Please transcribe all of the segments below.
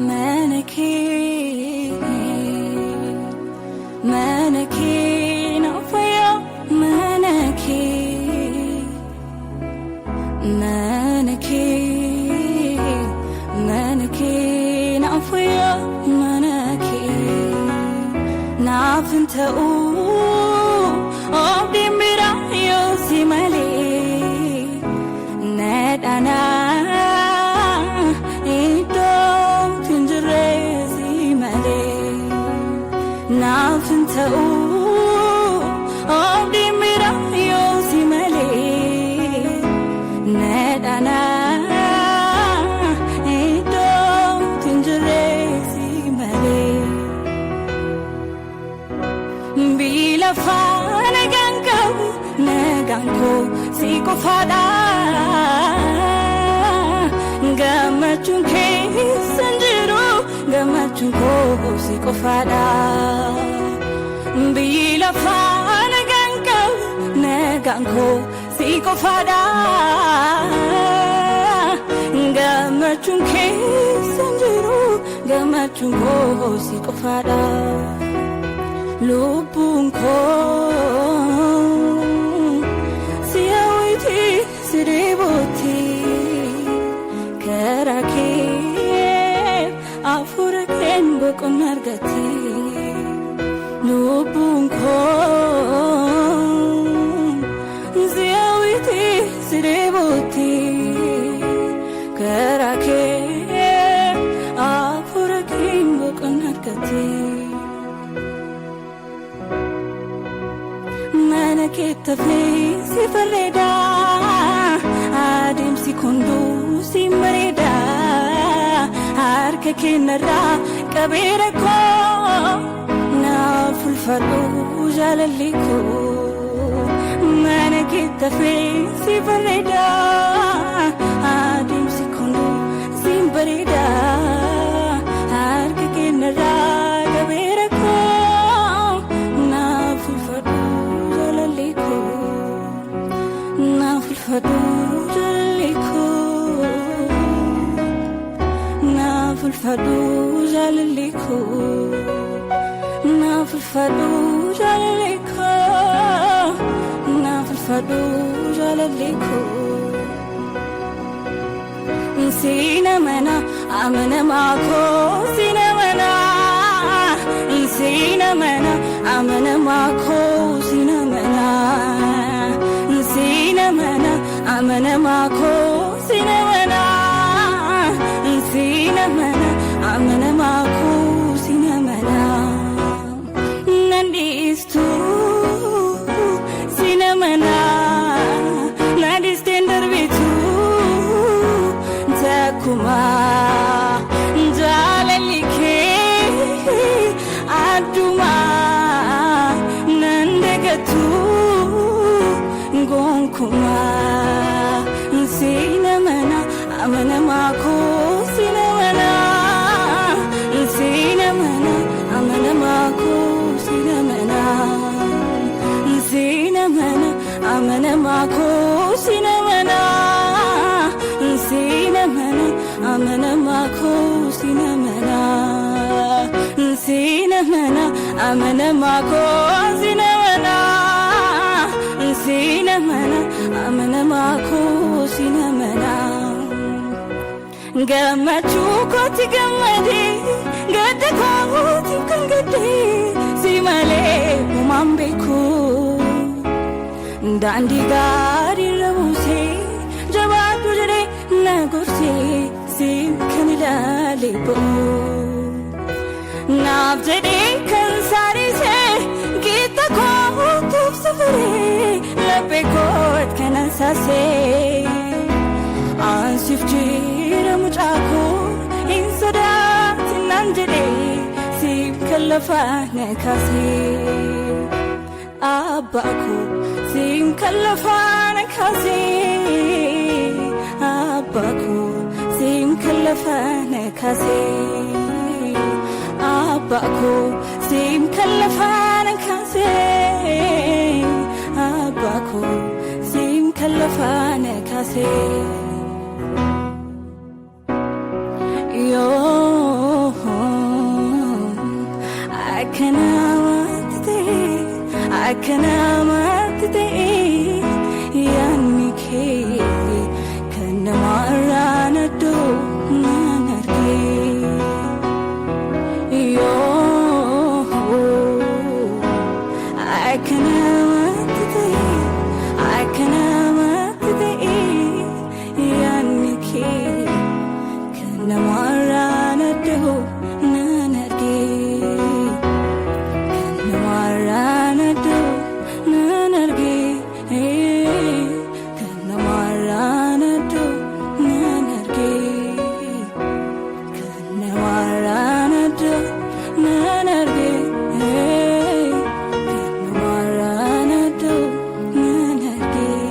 manaki no fire manaki no fire manaki nafinta dimira yosimale nedana nafinta dimira yosimale nedana bila fana ganko siko fada gamachun ke sanjiro gamachun ko siko fada bila fana ganko siko fada gamachun ke sanjiro gamachun ko siko fada lupun ko siawiti siriboti karake afuraken bokon argati lupun ko siawiti siriboti karake afuraken bokon argati manaketa si fareda adim si kondu si mareda harka kenara kabera ko na fulfadu jalaliko manaketa si fareda adim si kondu si mareda harka kenara kabera ko na fulfadu فالفدو جالليكو ناف الفدو جالليكو ناف الفدو جالليكو نسينا منا عمنا معكو نسينا منا نسينا منا عمنا معكو نسينا منا نسينا منا عمنا معكو نسينا منا نسينا منا عمنا معكو نسينا منا ننديستو نسينا منا ننديستندر بيتو نتاكما نجالليكي عدوما نندقتو نقومكما نسينا منا عمنا معكو نسينا منا نسينا منا عمنا معكو نسينا منا نسينا منا عمنا معكو نسينا منا نسينا منا عمنا معكو نسينا منا نسينا منا عمنا معكو نسينا منا نسينا منا عمنا معكو نسينا منا gamachuu kooti gammade gadda kooti kan gadde si malee uumaan beeku daandii gaarii rabuusee jabaadhu jedhee na gorsee si kan ilaale bo'oo naaf jedhee kan saarisee gitta kootuuf safaree laphee koot kanan saasee aansiif jira mucaako hin sodaatin naan jedhee siif kallafaan kaasee abbaako siif kallafaan kaasee abbaako siif kallafaan kaasee abbaako siif kallafaan kaasee abbaako siif kallafaan kaasee yo akkanamatti ta'e yaanni kee kan namarraan addoo nan argee akkanamatti ta'e yaanni kee kan namarraan addoo nan argee kan namarraan addoo nan argee kan namarraan addoo nan argee kan namarraan addoo nan argee.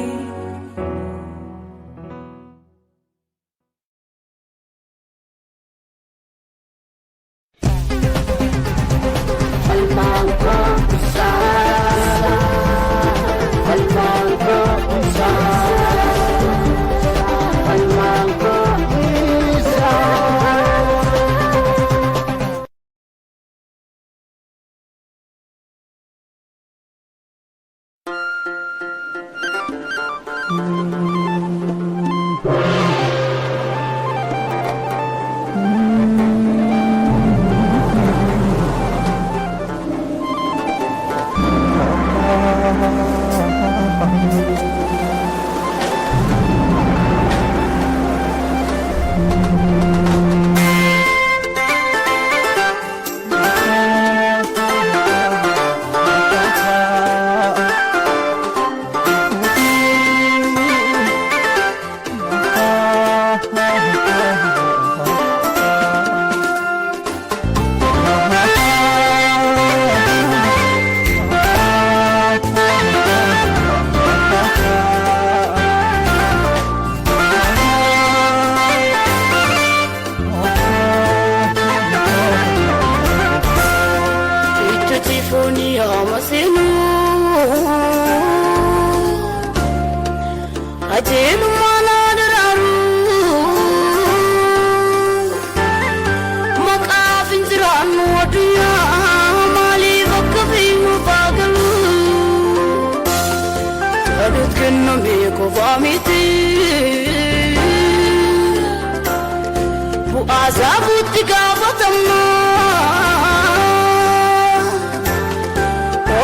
Azabutti gaafatama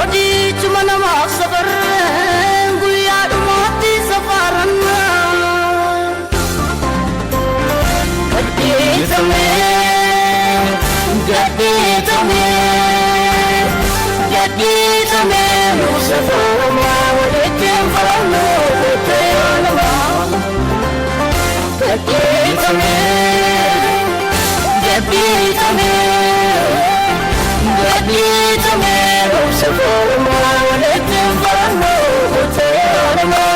odii cuma namaaf safarreen guyyaa dhumaatti safaranna gadhiitame nuusa foomaa walittiin farannoo gootee olamaa gadhiitame nuusa foomaa walittiin farannoo gootee olamaa.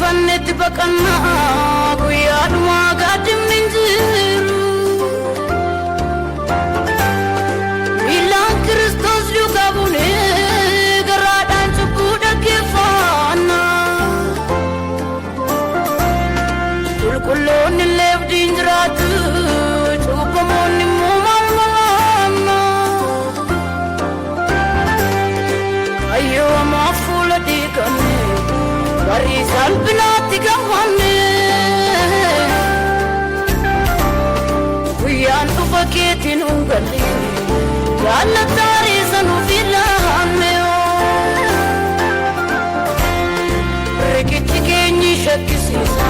Fannetti baqannaa guyyaa dhumaa gaaddimmni jiru miilaan Kiristoos duukaa buunee garaadhaan cubbuu dhaggeeffannaa qulqulloonni illee abdiin jiraatu cubbamoonni immoo maal malaannaa ayyoo amaaf fuula dhiiqannee warri salphinaatti gammanne guyyaan dhufa keetiin hungalle jaallattaarii sanuuf ilaanne riqichi keenyi shakkisiisa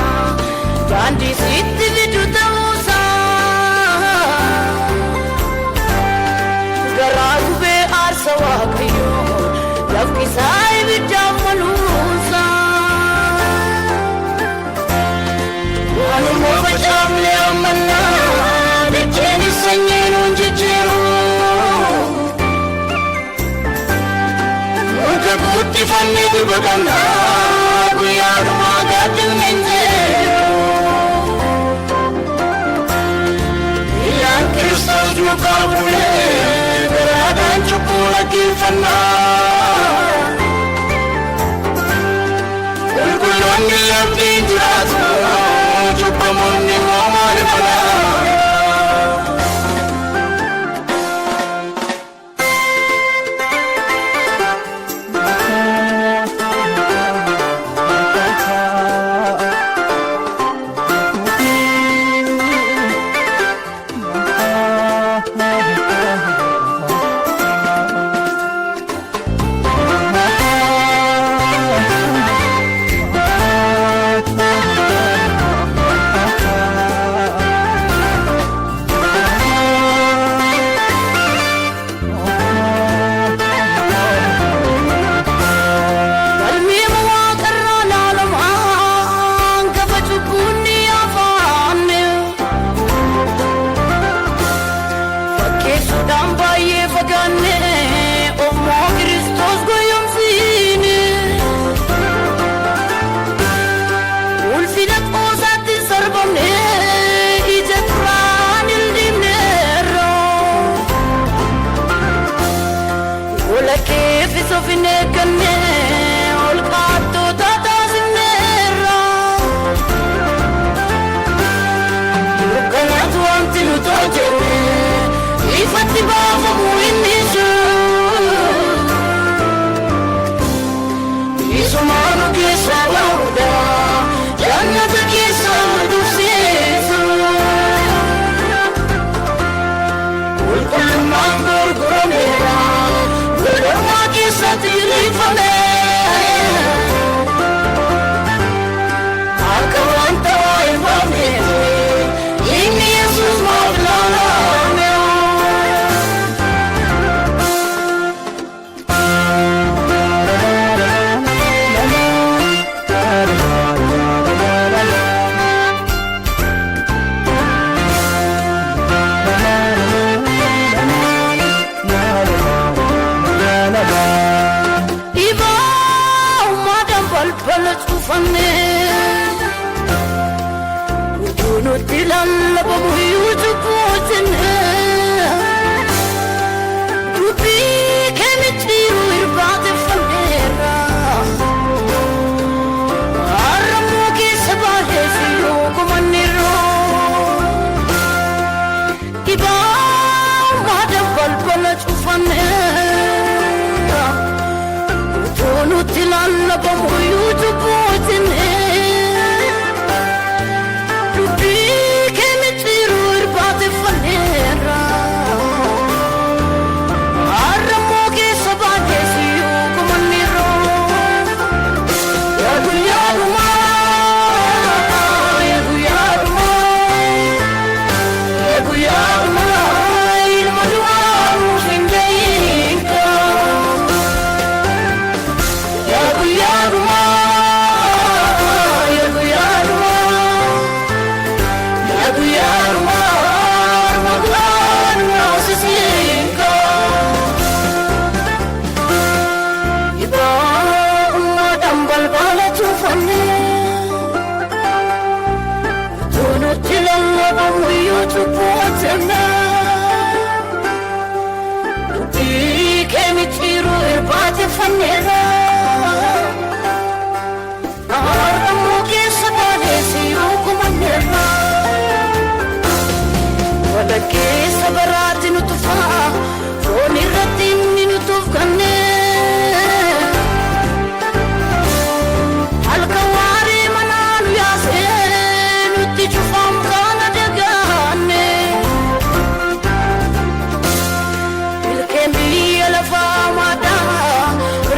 daandii sitti fidu ta'uusaa garaa gubee aarsa waaqayyoo manni dibakana guyyaadhuma gaddilminje ilaan Kiristoos duukaa bulee garaadhaan cubbuu dhaggeeffannaa qulqulloonni labdiin jiraatu cubbamoonni moo maali falaa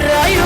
Rayo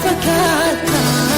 Fakata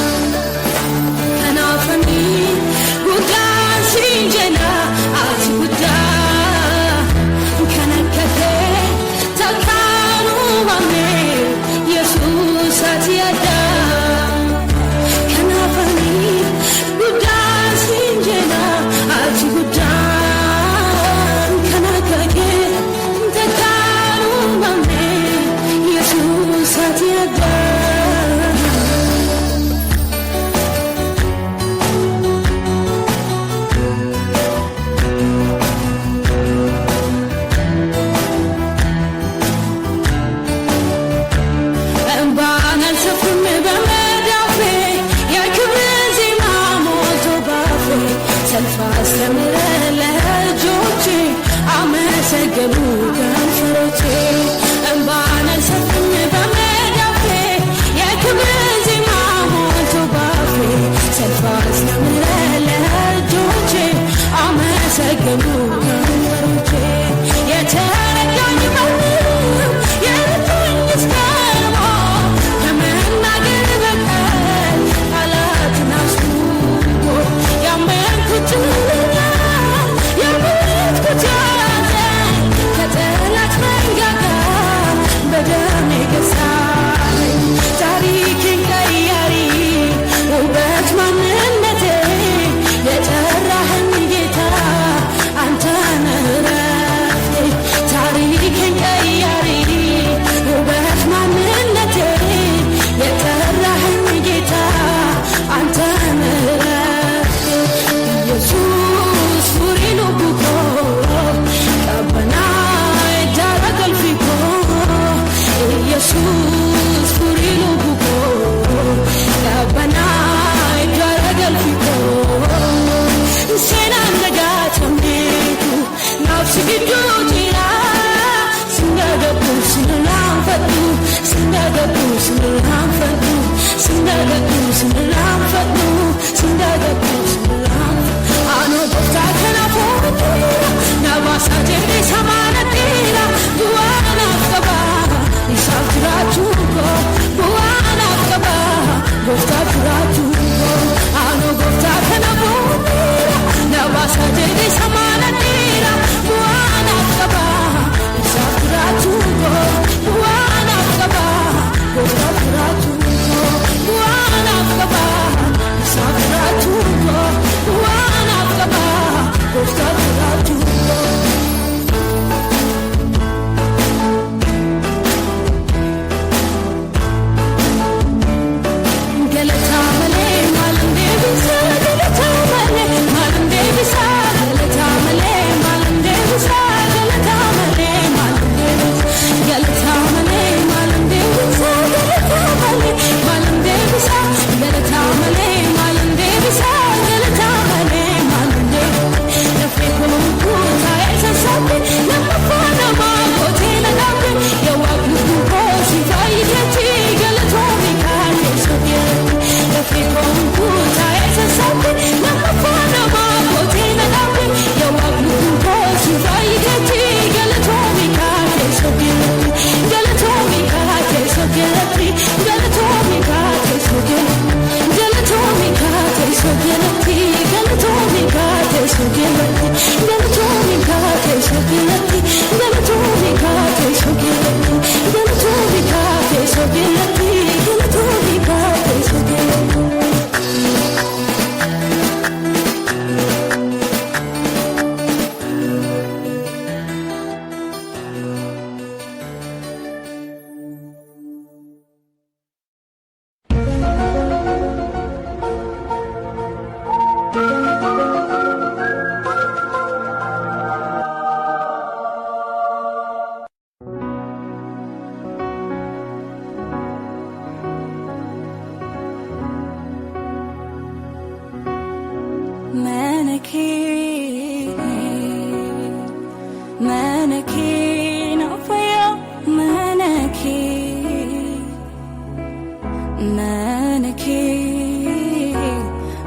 منكي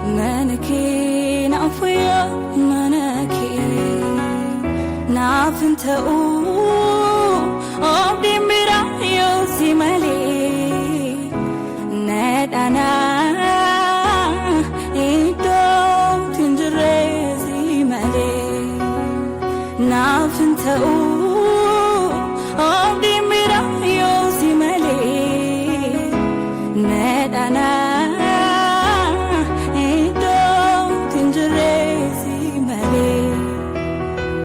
منكي نعفو يا منكي نعف انت